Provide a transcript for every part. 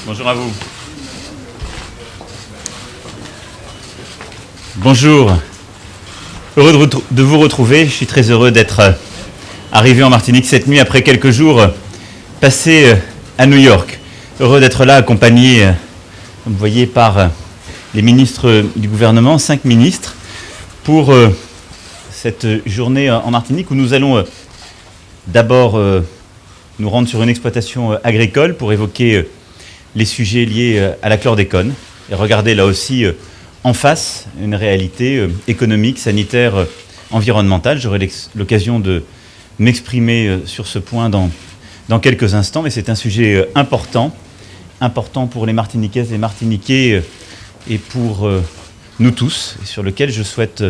Bonjour à vous. Bonjour. Heureux de vous retrouver. Je suis très heureux d'être arrivé en Martinique cette nuit après quelques jours passés à New York. Heureux d'être là accompagné, comme vous voyez, par les ministres du gouvernement, 5 ministres, pour cette journée en Martinique où nous allons d'abord nous rendre sur une exploitation agricole pour évoquer les sujets liés à la chlordécone et regarder là aussi en face une réalité économique, sanitaire, environnementale. J'aurai l'occasion de m'exprimer sur ce point dans quelques instants, mais c'est un sujet important pour les Martiniquaises et Martiniquais et pour nous tous, et sur lequel je souhaite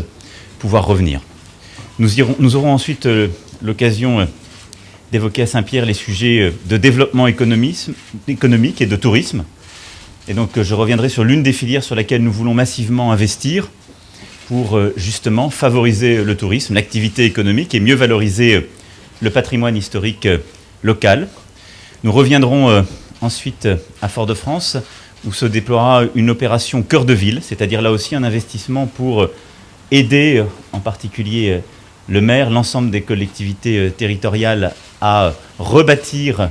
pouvoir revenir. Nous aurons ensuite l'occasion d'évoquer à Saint-Pierre les sujets de développement économique et de tourisme. Et donc je reviendrai sur l'une des filières sur laquelle nous voulons massivement investir pour justement favoriser le tourisme, l'activité économique et mieux valoriser le patrimoine historique local. Nous reviendrons ensuite à Fort-de-France où se déploiera une opération cœur de ville, c'est-à-dire là aussi un investissement pour aider en particulier le maire, l'ensemble des collectivités territoriales à rebâtir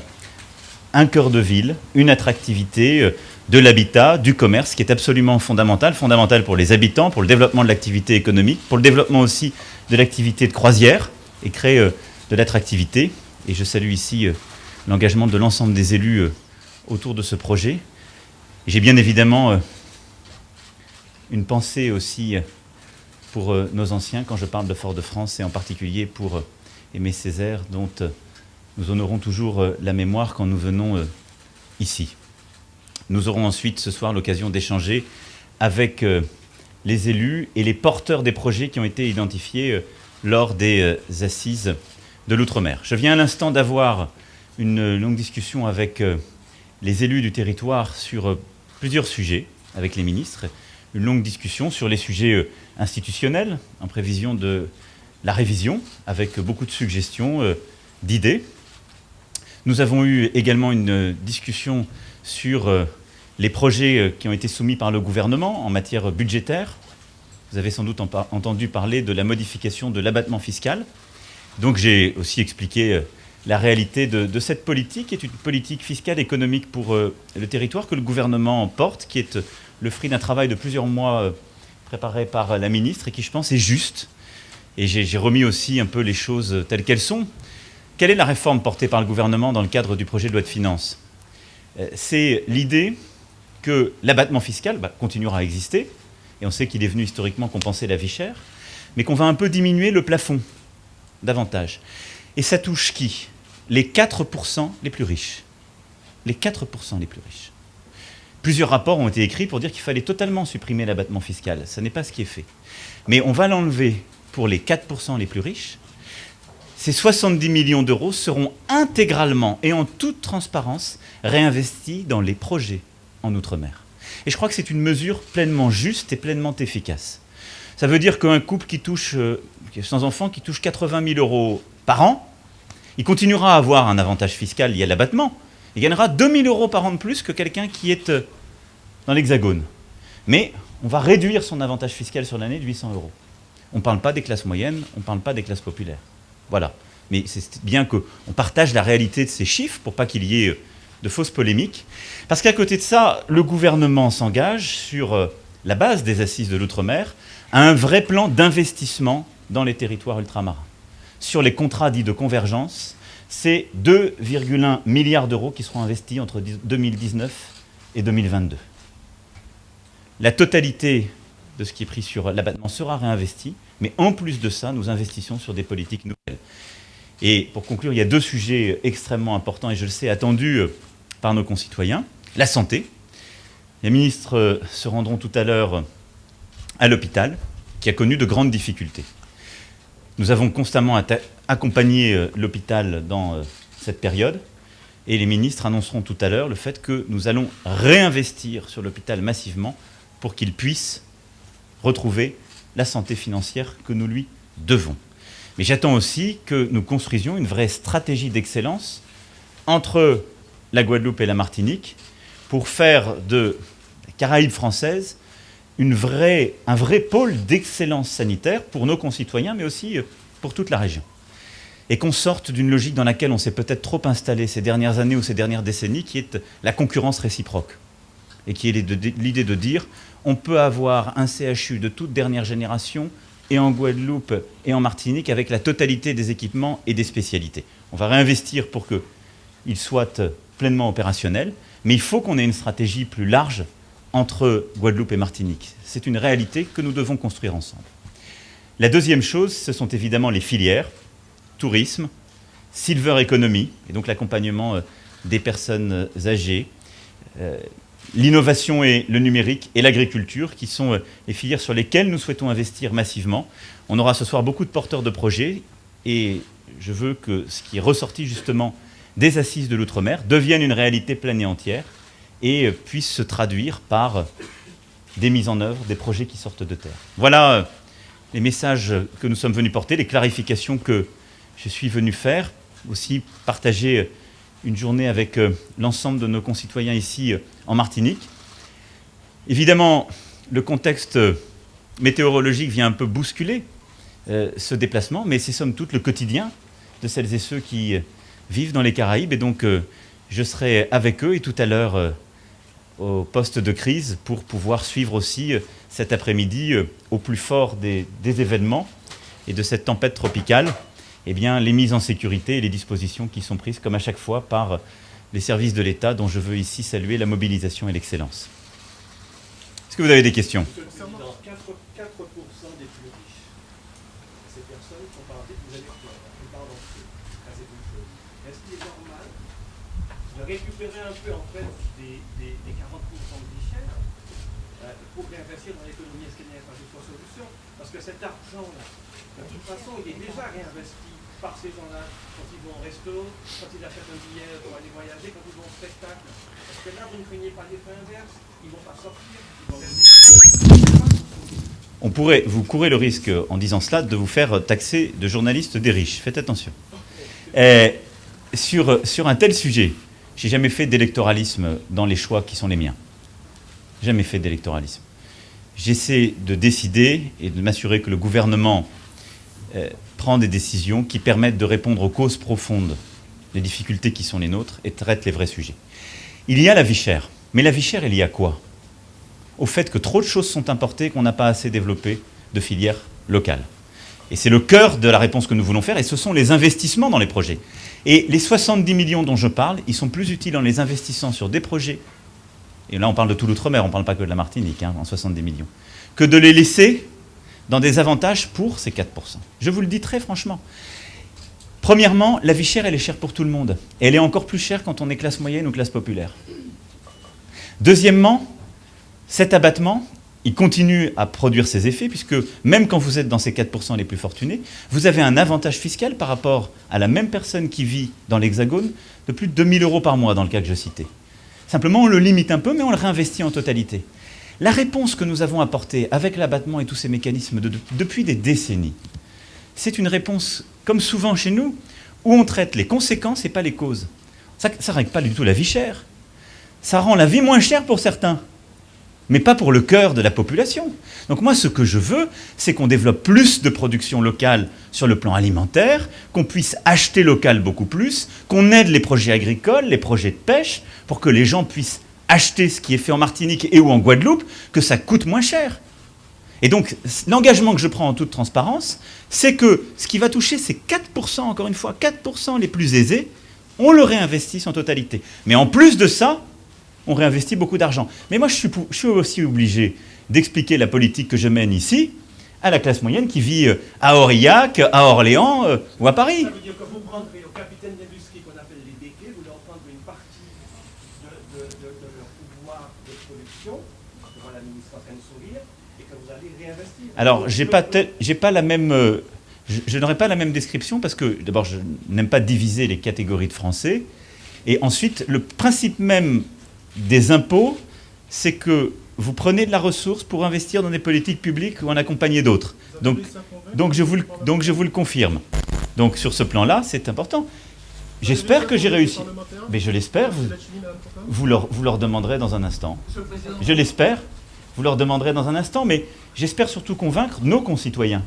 un cœur de ville, une attractivité, de l'habitat, du commerce, qui est absolument fondamental pour les habitants, pour le développement de l'activité économique, pour le développement aussi de l'activité de croisière et créer de l'attractivité. Et je salue ici l'engagement de l'ensemble des élus autour de ce projet. J'ai bien évidemment une pensée aussi pour nos anciens quand je parle de Fort-de-France et en particulier pour Aimé Césaire dont nous honorons toujours la mémoire quand nous venons ici. Nous aurons ensuite ce soir l'occasion d'échanger avec les élus et les porteurs des projets qui ont été identifiés lors des assises de l'outre-mer. Je viens à l'instant d'avoir une longue discussion avec les élus du territoire sur plusieurs sujets, avec les ministres, une longue discussion sur les sujets institutionnels, en prévision de la révision, avec beaucoup de suggestions, d'idées. Nous avons eu également une discussion sur les projets qui ont été soumis par le gouvernement en matière budgétaire. Vous avez sans doute entendu parler de la modification de l'abattement fiscal. Donc j'ai aussi expliqué la réalité de cette politique, qui est une politique fiscale économique pour le territoire que le gouvernement porte, qui est le fruit d'un travail de plusieurs mois préparé par la ministre et qui, je pense, est juste. Et j'ai remis aussi un peu les choses telles qu'elles sont. Quelle est la réforme portée par le gouvernement dans le cadre du projet de loi de finances ? C'est l'idée que l'abattement fiscal continuera à exister, et on sait qu'il est venu historiquement compenser la vie chère, mais qu'on va un peu diminuer le plafond davantage. Et ça touche qui ? Les 4% les plus riches. Les 4% les plus riches. Plusieurs rapports ont été écrits pour dire qu'il fallait totalement supprimer l'abattement fiscal. Ce n'est pas ce qui est fait. Mais on va l'enlever pour les 4% les plus riches. Ces 70 millions d'euros seront intégralement et en toute transparence réinvestis dans les projets en Outre-mer. Et je crois que c'est une mesure pleinement juste et pleinement efficace. Ça veut dire qu'un couple qui est sans enfant, qui touche 80 000 euros par an, il continuera à avoir un avantage fiscal lié à l'abattement. Il gagnera 2 000 euros par an de plus que quelqu'un qui est dans l'Hexagone. Mais on va réduire son avantage fiscal sur l'année de 800 euros. On ne parle pas des classes moyennes, on ne parle pas des classes populaires. Voilà. Mais c'est bien qu'on partage la réalité de ces chiffres pour pas qu'il y ait de fausses polémiques. Parce qu'à côté de ça, le gouvernement s'engage sur la base des assises de l'outre-mer à un vrai plan d'investissement dans les territoires ultramarins. Sur les contrats dits de convergence, c'est 2,1 milliards d'euros qui seront investis entre 2019 et 2022. La totalité de ce qui est pris sur l'abattement sera réinvesti, mais en plus de ça, nous investissons sur des politiques nouvelles. Et pour conclure, il y a 2 sujets extrêmement importants, et je le sais, attendus par nos concitoyens. La santé. Les ministres se rendront tout à l'heure à l'hôpital, qui a connu de grandes difficultés. Nous avons constamment accompagné l'hôpital dans cette période, et les ministres annonceront tout à l'heure le fait que nous allons réinvestir sur l'hôpital massivement pour qu'il puisse retrouver la santé financière que nous lui devons. Mais j'attends aussi que nous construisions une vraie stratégie d'excellence entre la Guadeloupe et la Martinique pour faire de Caraïbes françaises un vrai pôle d'excellence sanitaire pour nos concitoyens, mais aussi pour toute la région. Et qu'on sorte d'une logique dans laquelle on s'est peut-être trop installé ces dernières années ou ces dernières décennies, qui est la concurrence réciproque. Et qui est l'idée de dire, on peut avoir un CHU de toute dernière génération, et en Guadeloupe et en Martinique, avec la totalité des équipements et des spécialités. On va réinvestir pour qu'ils soient pleinement opérationnels, mais il faut qu'on ait une stratégie plus large entre Guadeloupe et Martinique. C'est une réalité que nous devons construire ensemble. La deuxième chose, ce sont évidemment les filières, tourisme, silver economy, et donc l'accompagnement des personnes âgées, l'innovation et le numérique et l'agriculture, qui sont les filières sur lesquelles nous souhaitons investir massivement. On aura ce soir beaucoup de porteurs de projets, et je veux que ce qui est ressorti justement des assises de l'outre-mer devienne une réalité pleine et entière, et puisse se traduire par des mises en œuvre, des projets qui sortent de terre. Voilà les messages que nous sommes venus porter, les clarifications que je suis venu faire, aussi partager une journée avec l'ensemble de nos concitoyens ici en Martinique. Évidemment, le contexte météorologique vient un peu bousculer ce déplacement, mais c'est somme toute le quotidien de celles et ceux qui vivent dans les Caraïbes, et donc je serai avec eux et tout à l'heure au poste de crise pour pouvoir suivre aussi cet après-midi au plus fort des événements et de cette tempête tropicale, eh bien, les mises en sécurité et les dispositions qui sont prises comme à chaque fois par les services de l'État, dont je veux ici saluer la mobilisation et l'excellence. Est-ce que vous avez des questions ? 4% des plus riches, ces personnes sont parties des électeurs, la plupart d'entre eux. Ça, c'est une chose. Est-ce qu'il est normal de récupérer un peu en fait des 40% de vie chère pour réinvestir dans l'économie? Est-ce qu'il n'y a pas d'autre solution? Parce que cet argent-là, de toute façon, il est déjà réinvesti par ces gens-là quand ils vont au resto, quand ils achètent un billet pour aller voyager, quand ils vont au spectacle. Est-ce que là, vous ne craignez pas l'effet inverse? Ils ne vont pas sortir, ils vont rester. Vous courez le risque, en disant cela, de vous faire taxer de journaliste des riches. Faites attention. Sur un tel sujet, je n'ai jamais fait d'électoralisme dans les choix qui sont les miens. Jamais fait d'électoralisme. J'essaie de décider et de m'assurer que le gouvernement prend des décisions qui permettent de répondre aux causes profondes des difficultés qui sont les nôtres et traite les vrais sujets. Il y a la vie chère. Mais la vie chère, elle y a quoi? Au fait que trop de choses sont importées et qu'on n'a pas assez développé de filières locales. Et c'est le cœur de la réponse que nous voulons faire, et ce sont les investissements dans les projets. Et les 70 millions dont je parle, ils sont plus utiles en les investissant sur des projets, et là on parle de tout l'outre-mer, on ne parle pas que de la Martinique, en 70 millions, que de les laisser dans des avantages pour ces 4%. Je vous le dis très franchement. Premièrement, la vie chère, elle est chère pour tout le monde. Et elle est encore plus chère quand on est classe moyenne ou classe populaire. Deuxièmement, cet abattement, il continue à produire ses effets, puisque même quand vous êtes dans ces 4% les plus fortunés, vous avez un avantage fiscal par rapport à la même personne qui vit dans l'Hexagone de plus de 2 000 € par mois, dans le cas que je citais. Simplement, on le limite un peu, mais on le réinvestit en totalité. La réponse que nous avons apportée avec l'abattement et tous ces mécanismes depuis des décennies, c'est une réponse, comme souvent chez nous, où on traite les conséquences et pas les causes. Ça ne règle pas du tout la vie chère. Ça rend la vie moins chère pour certains, mais pas pour le cœur de la population. Donc moi, ce que je veux, c'est qu'on développe plus de production locale sur le plan alimentaire, qu'on puisse acheter local beaucoup plus, qu'on aide les projets agricoles, les projets de pêche, pour que les gens puissent acheter ce qui est fait en Martinique et ou en Guadeloupe, que ça coûte moins cher. Et donc, l'engagement que je prends en toute transparence, c'est que ce qui va toucher ces 4%, encore une fois, 4% les plus aisés, on le réinvestit en totalité. Mais en plus de ça, on réinvestit beaucoup d'argent. Mais moi, je suis aussi obligé d'expliquer la politique que je mène ici à la classe moyenne qui vit à Aurillac, à Orléans ou à Paris. Ça veut dire que vous prendrez au capitaine d'industrie qu'on appelle les béquets, vous leur prendrez une partie de leur pouvoir de production, devant la ministre en train de sourire, et que vous allez réinvestir. Alors, je n'aurai pas la même description parce que, d'abord, je n'aime pas diviser les catégories de Français. Et ensuite, le principe même des impôts, c'est que vous prenez de la ressource pour investir dans des politiques publiques ou en accompagner d'autres. Donc je vous le confirme. Donc sur ce plan-là, c'est important. J'espère que j'ai réussi. Mais je l'espère, vous leur demanderez dans un instant. Je l'espère, vous leur demanderez dans un instant, mais j'espère surtout convaincre nos concitoyens.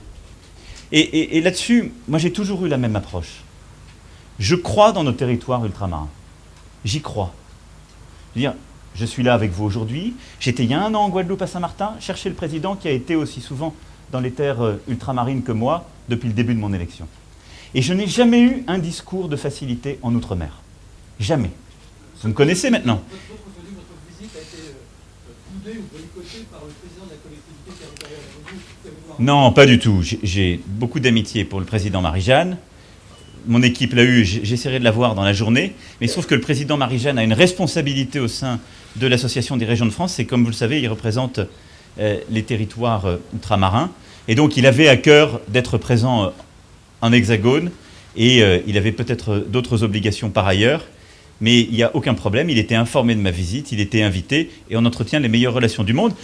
Et là-dessus, moi j'ai toujours eu la même approche. Je crois dans nos territoires ultramarins. J'y crois. Je suis là avec vous aujourd'hui. J'étais il y a 1 an en Guadeloupe à Saint-Martin, chercher le président qui a été aussi souvent dans les terres ultramarines que moi depuis le début de mon élection. Et je n'ai jamais eu un discours de facilité en Outre-mer. Jamais. Vous me connaissez maintenant. Votre visite a été boudée ou boycottée par le président de la collectivité territoriale. Non, pas du tout. J'ai beaucoup d'amitié pour le président Marie-Jeanne. Mon équipe l'a eu, j'essaierai de la voir dans la journée. Mais il se trouve que le président Marie-Jeanne a une responsabilité au sein de l'Association des régions de France. Et comme vous le savez, il représente les territoires ultramarins. Et donc, il avait à cœur d'être présent en Hexagone. Et il avait peut-être d'autres obligations par ailleurs. Mais il n'y a aucun problème. Il était informé de ma visite, il était invité. Et on entretient les meilleures relations du monde.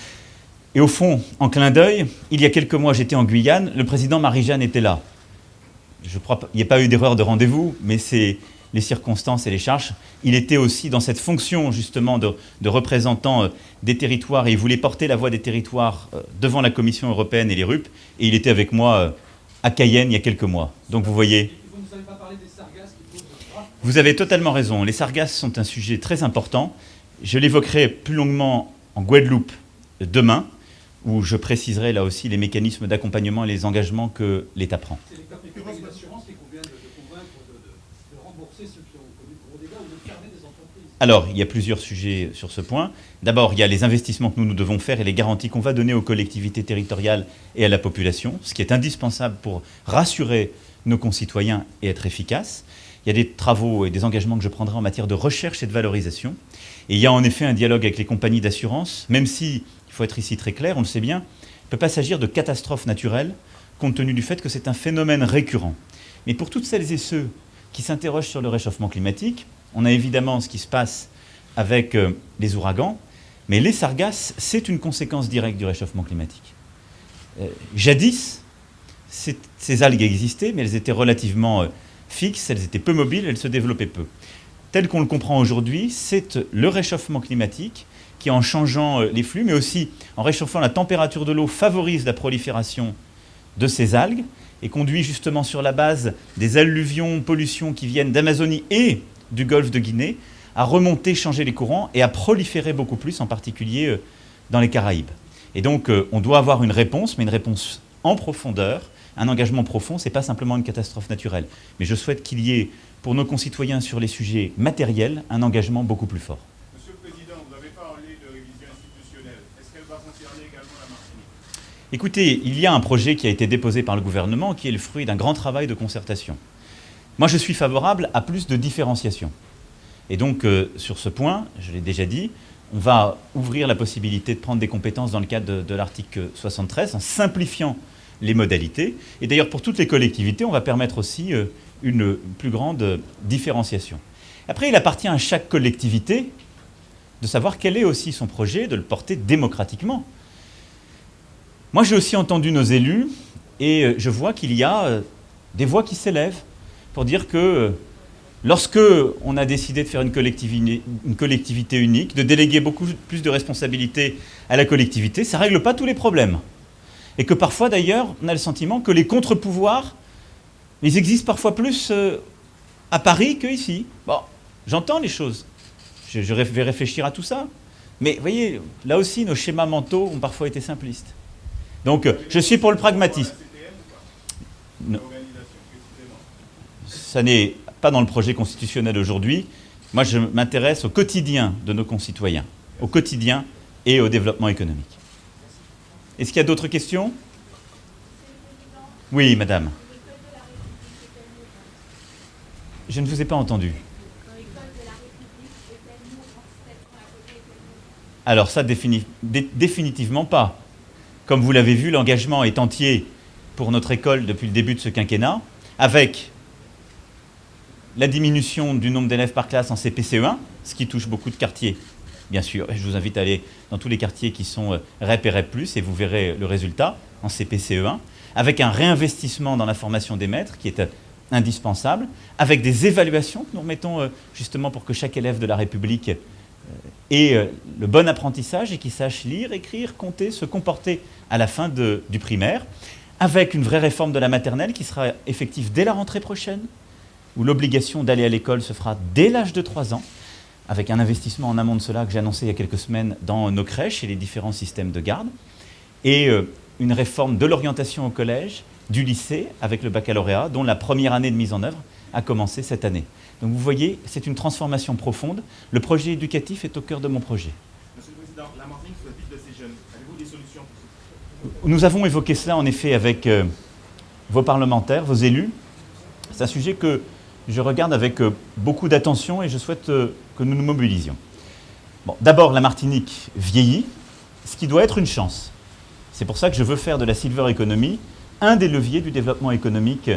Et au fond, en clin d'œil, il y a quelques mois, j'étais en Guyane. Le président Marie-Jeanne était là. Je crois qu'il n'y a pas eu d'erreur de rendez-vous, mais c'est les circonstances et les charges. Il était aussi dans cette fonction, justement, de représentant des territoires, et il voulait porter la voix des territoires devant la Commission européenne et les RUP, et il était avec moi à Cayenne il y a quelques mois. Donc vous voyez... Vous ne savez pas parler des sargasses qui posent... Vous avez totalement raison. Les sargasses sont un sujet très important. Je l'évoquerai plus longuement en Guadeloupe demain, où je préciserai là aussi les mécanismes d'accompagnement et les engagements que l'État prend. C'est les compagnies d'assurance qui conviennent de convaincre de rembourser ceux qui ont connu de gros dégâts ou de fermer des entreprises. Alors, il y a plusieurs sujets sur ce point. D'abord, il y a les investissements que nous devons faire et les garanties qu'on va donner aux collectivités territoriales et à la population, ce qui est indispensable pour rassurer nos concitoyens et être efficace. Il y a des travaux et des engagements que je prendrai en matière de recherche et de valorisation. Et il y a en effet un dialogue avec les compagnies d'assurance, même si, il faut être ici très clair, on le sait bien, il ne peut pas s'agir de catastrophes naturelles, compte tenu du fait que c'est un phénomène récurrent. Mais pour toutes celles et ceux qui s'interrogent sur le réchauffement climatique, on a évidemment ce qui se passe avec les ouragans, mais les sargasses, c'est une conséquence directe du réchauffement climatique. Jadis, ces algues existaient, mais elles étaient relativement fixes, elles étaient peu mobiles, elles se développaient peu. Tel qu'on le comprend aujourd'hui, c'est le réchauffement climatique qui, en changeant les flux, mais aussi en réchauffant la température de l'eau, favorise la prolifération de ces algues et conduit justement sur la base des alluvions, pollutions qui viennent d'Amazonie et du golfe de Guinée à remonter, changer les courants et à proliférer beaucoup plus, en particulier dans les Caraïbes. Et donc on doit avoir une réponse, mais une réponse en profondeur. Un engagement profond, ce n'est pas simplement une catastrophe naturelle. Mais je souhaite qu'il y ait, pour nos concitoyens sur les sujets matériels, un engagement beaucoup plus fort. Monsieur le Président, vous avez parlé de révision institutionnelle. Est-ce qu'elle va concerner également la Martinique ? Écoutez, il y a un projet qui a été déposé par le gouvernement qui est le fruit d'un grand travail de concertation. Moi, je suis favorable à plus de différenciation. Et donc, sur ce point, je l'ai déjà dit, on va ouvrir la possibilité de prendre des compétences dans le cadre de l'article 73 en simplifiant les modalités. Et d'ailleurs, pour toutes les collectivités, on va permettre aussi une plus grande différenciation. Après, il appartient à chaque collectivité de savoir quel est aussi son projet, de le porter démocratiquement. Moi, j'ai aussi entendu nos élus et je vois qu'il y a des voix qui s'élèvent pour dire que lorsque on a décidé de faire une collectivité unique, de déléguer beaucoup plus de responsabilités à la collectivité, ça ne règle pas tous les problèmes. Et que parfois, d'ailleurs, on a le sentiment que les contre-pouvoirs, ils existent parfois plus à Paris qu'ici. Bon, j'entends les choses. Je vais réfléchir à tout ça. Mais vous voyez, là aussi, nos schémas mentaux ont parfois été simplistes. Donc, je suis pour le pragmatisme. Non. Ça n'est pas dans le projet constitutionnel aujourd'hui. Moi, je m'intéresse au quotidien de nos concitoyens, au quotidien et au développement économique. Est-ce qu'il y a d'autres questions ? Oui, madame. Je ne vous ai pas entendu. Alors ça, définitivement pas. Comme vous l'avez vu, l'engagement est entier pour notre école depuis le début de ce quinquennat, avec la diminution du nombre d'élèves par classe en CP-CE1, ce qui touche beaucoup de quartiers. Bien sûr, je vous invite à aller dans tous les quartiers qui sont REP et REP+, et vous verrez le résultat en CP-CE1, avec un réinvestissement dans la formation des maîtres qui est indispensable, avec des évaluations que nous remettons justement pour que chaque élève de la République ait le bon apprentissage et qu'il sache lire, écrire, compter, se comporter à la fin du primaire, avec une vraie réforme de la maternelle qui sera effective dès la rentrée prochaine, où l'obligation d'aller à l'école se fera dès l'âge de 3 ans, avec un investissement en amont de cela que j'ai annoncé il y a quelques semaines dans nos crèches et les différents systèmes de garde, et une réforme de l'orientation au collège, du lycée, avec le baccalauréat, dont la première année de mise en œuvre a commencé cette année. Donc vous voyez, c'est une transformation profonde. Le projet éducatif est au cœur de mon projet. Monsieur le Président, la Martinique se vide de ces jeunes. Avez-vous des solutions? Nous avons évoqué cela en effet avec vos parlementaires, vos élus. C'est un sujet que je regarde avec beaucoup d'attention et je souhaite que nous nous mobilisions. Bon, d'abord, la Martinique vieillit, ce qui doit être une chance. C'est pour ça que je veux faire de la silver economy un des leviers du développement économique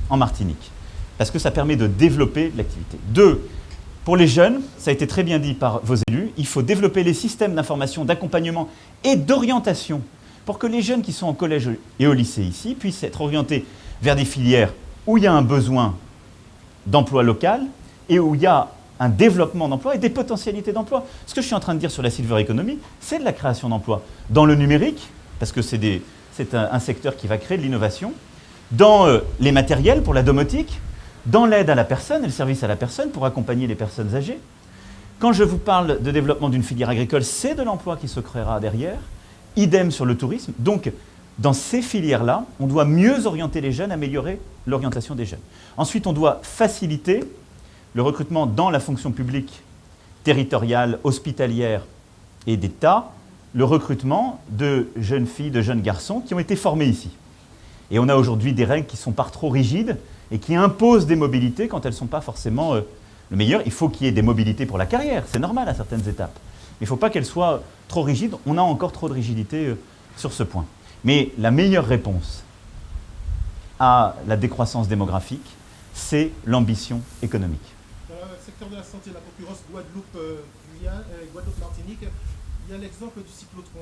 en Martinique, parce que ça permet de développer l'activité. 2, pour les jeunes, ça a été très bien dit par vos élus, il faut développer les systèmes d'information, d'accompagnement et d'orientation pour que les jeunes qui sont au collège et au lycée ici puissent être orientés vers des filières où il y a un besoin d'emploi local et où il y a un développement d'emploi et des potentialités d'emploi. Ce que je suis en train de dire sur la silver economy, c'est de la création d'emplois dans le numérique, parce que c'est un secteur qui va créer de l'innovation, dans les matériels pour la domotique, dans l'aide à la personne et le service à la personne pour accompagner les personnes âgées. Quand je vous parle de développement d'une filière agricole, c'est de l'emploi qui se créera derrière. Idem sur le tourisme. Donc, dans ces filières-là, on doit mieux orienter les jeunes, améliorer l'orientation des jeunes. Ensuite, on doit faciliter le recrutement dans la fonction publique territoriale, hospitalière et d'État, le recrutement de jeunes filles, de jeunes garçons qui ont été formés ici. Et on a aujourd'hui des règles qui ne sont pas trop rigides et qui imposent des mobilités quand elles ne sont pas forcément le meilleur. Il faut qu'il y ait des mobilités pour la carrière, c'est normal à certaines étapes. Mais il ne faut pas qu'elles soient trop rigides. On a encore trop de rigidité sur ce point. Mais la meilleure réponse à la décroissance démographique, c'est l'ambition économique. Dans le secteur de la santé, la concurrence Guadeloupe-Martinique, il y a l'exemple du cyclotron.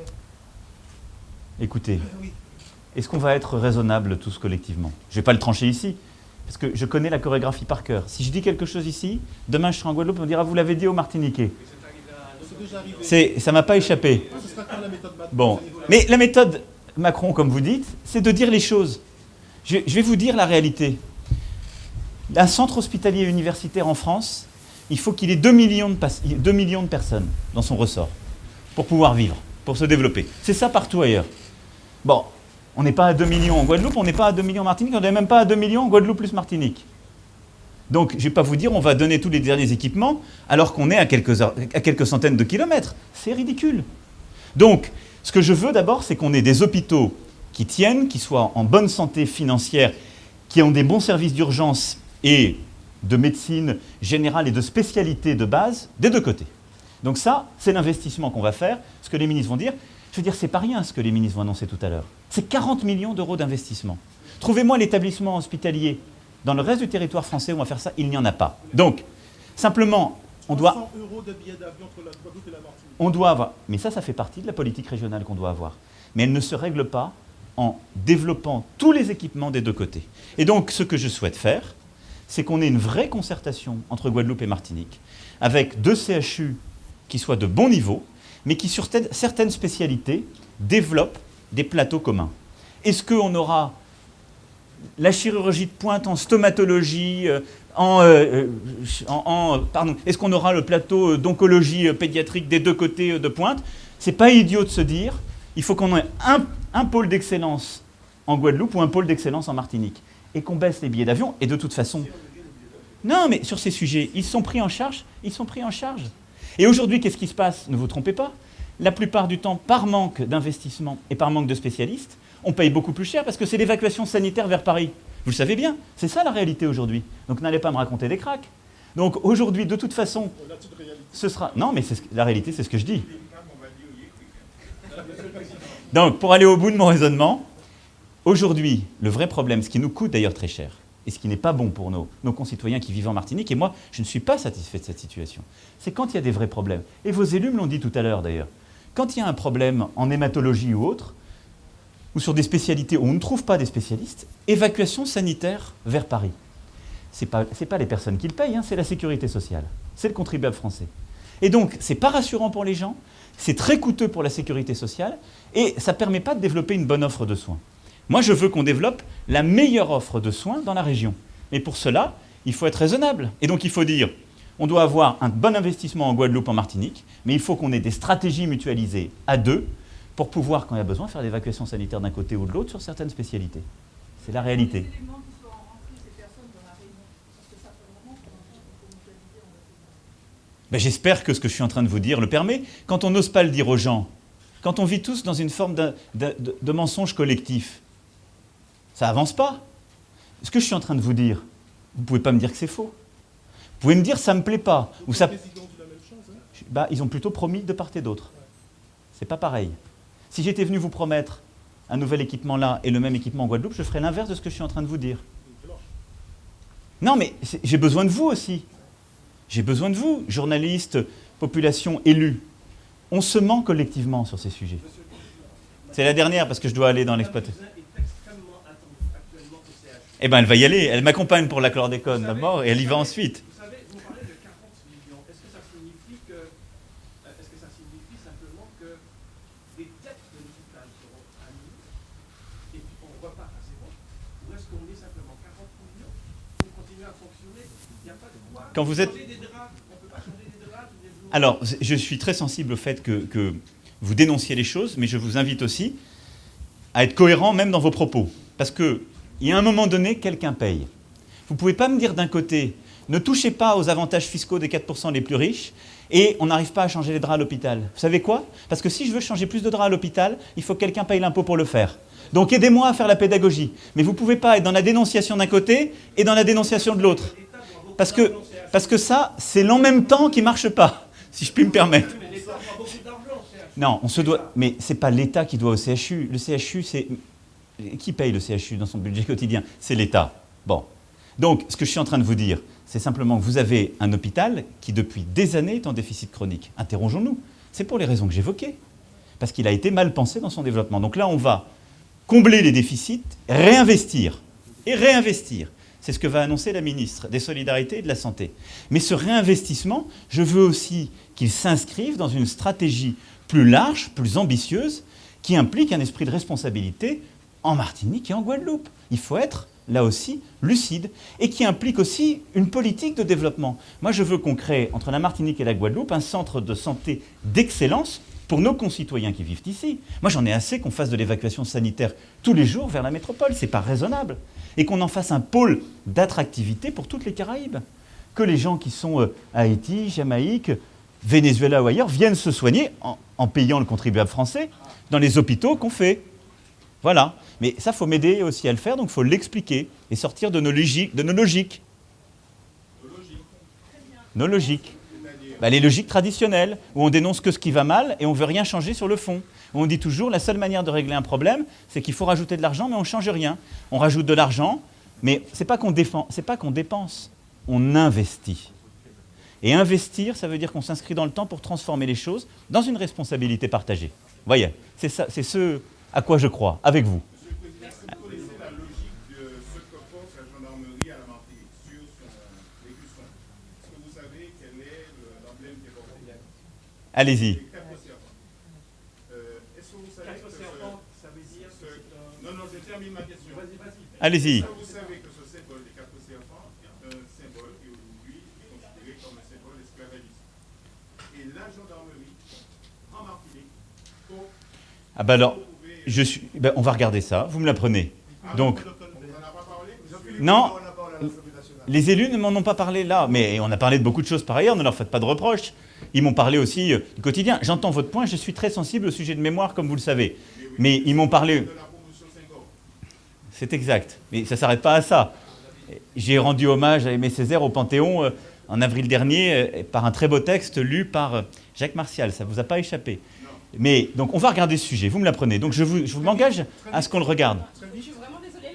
Écoutez, Oui. est-ce qu'on va être raisonnable tous collectivement? Je ne vais pas le trancher ici, parce que je connais la chorégraphie par cœur. Si je dis quelque chose ici, demain je serai en Guadeloupe, on dira « vous l'avez dit aux Martiniquais ». Ça ne m'a pas échappé. Ce sera quand la méthode Macron? Bon, mais la méthode Macron, comme vous dites, c'est de dire les choses. Je vais vous dire la réalité. Un centre hospitalier universitaire en France, il faut qu'il ait 2 millions de personnes dans son ressort pour pouvoir vivre, pour se développer. C'est ça partout ailleurs. Bon, on n'est pas à 2 millions en Guadeloupe, on n'est pas à 2 millions en Martinique, on n'est même pas à 2 millions en Guadeloupe plus Martinique. Donc, je ne vais pas vous dire on va donner tous les derniers équipements alors qu'on est à quelques centaines de kilomètres. C'est ridicule. Donc, ce que je veux d'abord, c'est qu'on ait des hôpitaux qui tiennent, qui soient en bonne santé financière, qui ont des bons services d'urgence et de médecine générale et de spécialité de base des deux côtés. Donc ça, c'est l'investissement qu'on va faire. Ce que les ministres vont dire, je veux dire, c'est pas rien ce que les ministres vont annoncer tout à l'heure. C'est 40 millions d'euros d'investissement. Trouvez-moi l'établissement hospitalier dans le reste du territoire français où on va faire ça, il n'y en a pas. Donc, simplement, on doit... 300 € de billets d'avion entre la Guadeloupe et la Martinique. On doit avoir... Mais ça fait partie de la politique régionale qu'on doit avoir. Mais elle ne se règle pas en développant tous les équipements des deux côtés. Et donc, ce que je souhaite faire, c'est qu'on ait une vraie concertation entre Guadeloupe et Martinique, avec 2 CHU qui soient de bon niveau, mais qui, sur certaines spécialités, développent des plateaux communs. Est-ce qu'on aura la chirurgie de pointe en stomatologie, est-ce qu'on aura le plateau d'oncologie pédiatrique des deux côtés de pointe? C'est pas idiot de se dire, il faut qu'on ait un pôle d'excellence en Guadeloupe ou un pôle d'excellence en Martinique, et qu'on baisse les billets d'avion, et de toute façon... Non, mais sur ces sujets, ils sont pris en charge, Et aujourd'hui, qu'est-ce qui se passe? Ne vous trompez pas. La plupart du temps, par manque d'investissement et par manque de spécialistes, on paye beaucoup plus cher parce que c'est l'évacuation sanitaire vers Paris. Vous le savez bien, c'est ça la réalité aujourd'hui. Donc n'allez pas me raconter des cracks. Donc aujourd'hui, de toute façon, ce sera... Non, mais la réalité, c'est ce que je dis. Donc, pour aller au bout de mon raisonnement, aujourd'hui, le vrai problème, ce qui nous coûte d'ailleurs très cher, et ce qui n'est pas bon pour nos concitoyens qui vivent en Martinique, et moi, je ne suis pas satisfait de cette situation, c'est quand il y a des vrais problèmes. Et vos élus me l'ont dit tout à l'heure d'ailleurs. Quand il y a un problème en hématologie ou autre, ou sur des spécialités où on ne trouve pas des spécialistes, évacuation sanitaire vers Paris. c'est pas les personnes qui le payent, hein, c'est la sécurité sociale. C'est le contribuable français. Et donc, c'est pas rassurant pour les gens, c'est très coûteux pour la sécurité sociale, et ça ne permet pas de développer une bonne offre de soins. Moi, je veux qu'on développe la meilleure offre de soins dans la région. Mais pour cela, il faut être raisonnable. Et donc, il faut dire, on doit avoir un bon investissement en Guadeloupe, en Martinique, mais il faut qu'on ait des stratégies mutualisées à deux pour pouvoir, quand il y a besoin, faire l'évacuation sanitaire d'un côté ou de l'autre sur certaines spécialités. C'est la réalité. Ben, j'espère que ce que je suis en train de vous dire le permet. Quand on n'ose pas le dire aux gens, quand on vit tous dans une forme de mensonge collectif, ça avance pas. Ce que je suis en train de vous dire, vous ne pouvez pas me dire que c'est faux. Vous pouvez me dire ça ne me plaît pas. Ou ça... Ben, ils ont plutôt promis de part et d'autre. C'est pas pareil. Si j'étais venu vous promettre un nouvel équipement là et le même équipement en Guadeloupe, je ferais l'inverse de ce que je suis en train de vous dire. Non, mais j'ai besoin de vous aussi. J'ai besoin de vous, journalistes, population, élus. On se ment collectivement sur ces sujets. C'est la dernière parce que je dois aller dans l'exploitation. Eh bien, elle va y aller. Elle m'accompagne pour la chlordécone d'abord et elle y va ensuite. Vous savez, vous parlez de 40 millions. Est-ce que ça signifie simplement que des dettes de l'hôpital seront annulées et puis on repart à zéro? Ou est-ce qu'on est simplement 40 millions pour continuer à fonctionner? Il n'y a pas de quoi. Quand vous êtes... Alors, je suis très sensible au fait que vous dénonciez les choses, mais je vous invite aussi à être cohérent même dans vos propos. Parce qu'il y a un moment donné, quelqu'un paye. Vous ne pouvez pas me dire d'un côté, ne touchez pas aux avantages fiscaux des 4% les plus riches, et on n'arrive pas à changer les draps à l'hôpital. Vous savez quoi? Parce que si je veux changer plus de draps à l'hôpital, il faut que quelqu'un paye l'impôt pour le faire. Donc aidez-moi à faire la pédagogie. Mais vous ne pouvez pas être dans la dénonciation d'un côté et dans la dénonciation de l'autre. Parce que ça, c'est l'en même temps qui ne marche pas. Si je puis me permettre. Non, on se doit. Mais c'est pas l'État qui doit au CHU. Le CHU, c'est qui paye le CHU dans son budget quotidien? C'est l'État. Bon. Donc, ce que je suis en train de vous dire, c'est simplement que vous avez un hôpital qui, depuis des années, est en déficit chronique. Interrogeons-nous. C'est pour les raisons que j'évoquais. Parce qu'il a été mal pensé dans son développement. Donc là, on va combler les déficits, réinvestir. Et réinvestir. C'est ce que va annoncer la ministre des Solidarités et de la Santé. Mais ce réinvestissement, je veux aussi qu'il s'inscrive dans une stratégie plus large, plus ambitieuse, qui implique un esprit de responsabilité en Martinique et en Guadeloupe. Il faut être, là aussi, lucide, et qui implique aussi une politique de développement. Moi, je veux qu'on crée, entre la Martinique et la Guadeloupe, un centre de santé d'excellence pour nos concitoyens qui vivent ici. Moi, j'en ai assez qu'on fasse de l'évacuation sanitaire tous les jours vers la métropole. C'est pas raisonnable. Et qu'on en fasse un pôle d'attractivité pour toutes les Caraïbes. Que les gens qui sont à Haïti, Jamaïque, Venezuela ou ailleurs viennent se soigner en payant le contribuable français dans les hôpitaux qu'on fait. Voilà. Mais ça, il faut m'aider aussi à le faire, donc il faut l'expliquer et sortir de nos logiques. Nos logiques. Ben, les logiques traditionnelles, où on dénonce que ce qui va mal et on ne veut rien changer sur le fond. On dit toujours la seule manière de régler un problème, c'est qu'il faut rajouter de l'argent, mais on ne change rien. On rajoute de l'argent, mais ce n'est pas qu'on dépense, on investit. Et investir, ça veut dire qu'on s'inscrit dans le temps pour transformer les choses dans une responsabilité partagée. Vous voyez, c'est ça, c'est ce à quoi je crois, avec vous. Monsieur le Président, est-ce que vous connaissez la logique de ce que pense la gendarmerie à la Martinique sur l'écusson? Est-ce que vous savez quel est l'emblème qui est porté? Allez-y. Les quatre serpents. Est-ce que vous savez que ça veut dire que c'est un... Non, je termine ma question. Vas-y. Allez-y. Est-ce que vous savez que ce symbole des quatre serpents est un symbole qui aujourd'hui est considéré comme un symbole esclavagiste? Et la gendarmerie en Martinique, pour... Ah ben alors, on va regarder ça, vous me l'apprenez. Donc, On n'en a pas parlé? non, les élus ne m'en ont pas parlé là, mais on a parlé de beaucoup de choses par ailleurs, ne leur faites pas de reproches. Ils m'ont parlé aussi du quotidien. J'entends votre point, je suis très sensible au sujet de mémoire, comme vous le savez. Mais ils m'ont parlé... C'est exact, mais ça ne s'arrête pas à ça. J'ai rendu hommage à Aimé Césaire au Panthéon en avril dernier par un très beau texte lu par Jacques Martial, ça ne vous a pas échappé. Mais donc on va regarder ce sujet, vous me l'apprenez. Donc je vous m'engage à ce qu'on le regarde.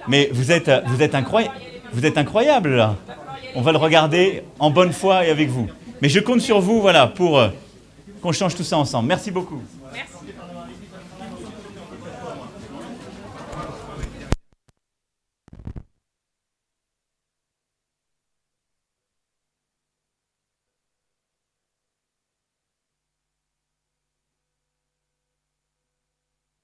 Mais vous êtes incroyable là. On va le regarder en bonne foi et avec vous. Mais je compte sur vous, voilà, pour qu'on change tout ça ensemble. Merci beaucoup. Merci.